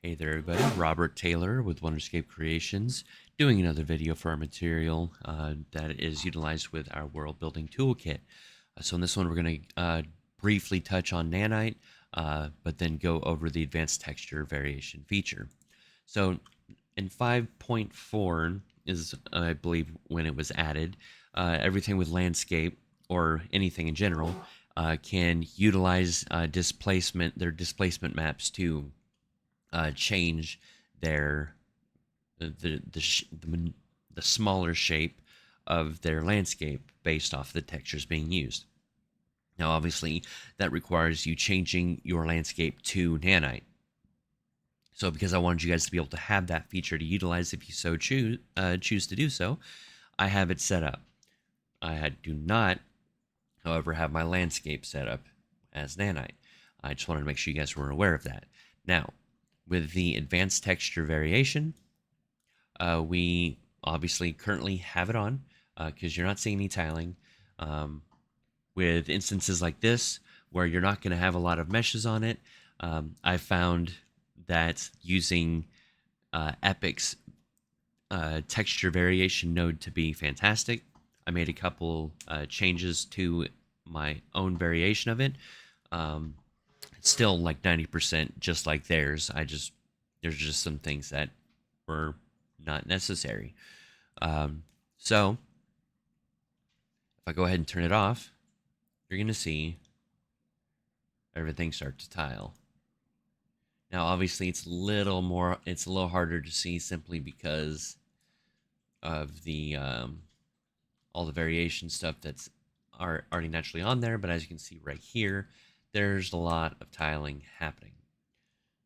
Hey there everybody, Robert Taylor with Wonderscape Creations, doing another video for our material that is utilized with our world building toolkit. So in this one we're going to briefly touch on nanite, but then go over the advanced texture variation feature. So in 5.4 is, I believe, when it was added, everything with landscape or anything in general can utilize their displacement maps to change their the smaller shape of their landscape based off the textures being used. Now, obviously, that requires you changing your landscape to nanite. So, because I wanted you guys to be able to have that feature to utilize if you so choose to do so, I have it set up. Do not, however, have my landscape set up as nanite. I just wanted to make sure you guys were aware of that. Now, with the advanced texture variation, we obviously currently have it on because you're not seeing any tiling. With instances like this, where you're not going to have a lot of meshes on it, I found that using Epic's texture variation node to be fantastic. I made a couple changes to my own variation of it. It's still like 90% just like theirs. There's just some things that were not necessary. So if I go ahead and turn it off, you're going to see everything start to tile. Now, obviously, it's a little harder to see simply because of the all the variation stuff that's already naturally on there. But as you can see right here, there's a lot of tiling happening.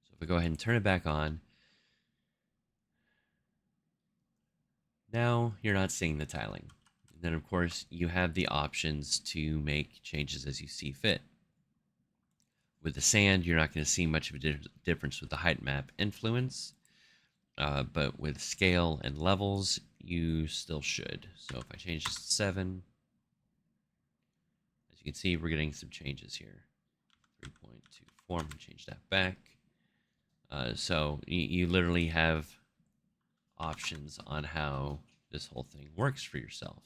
So if we go ahead and turn it back on, now you're not seeing the tiling. And then, of course, you have the options to make changes as you see fit. With the sand, you're not going to see much of a difference with the height map influence, but with scale and levels, you still should. So if I change this to 7, as you can see, we're getting some changes here. 3.24, I'm going to change that back. So you literally have options on how this whole thing works for yourself.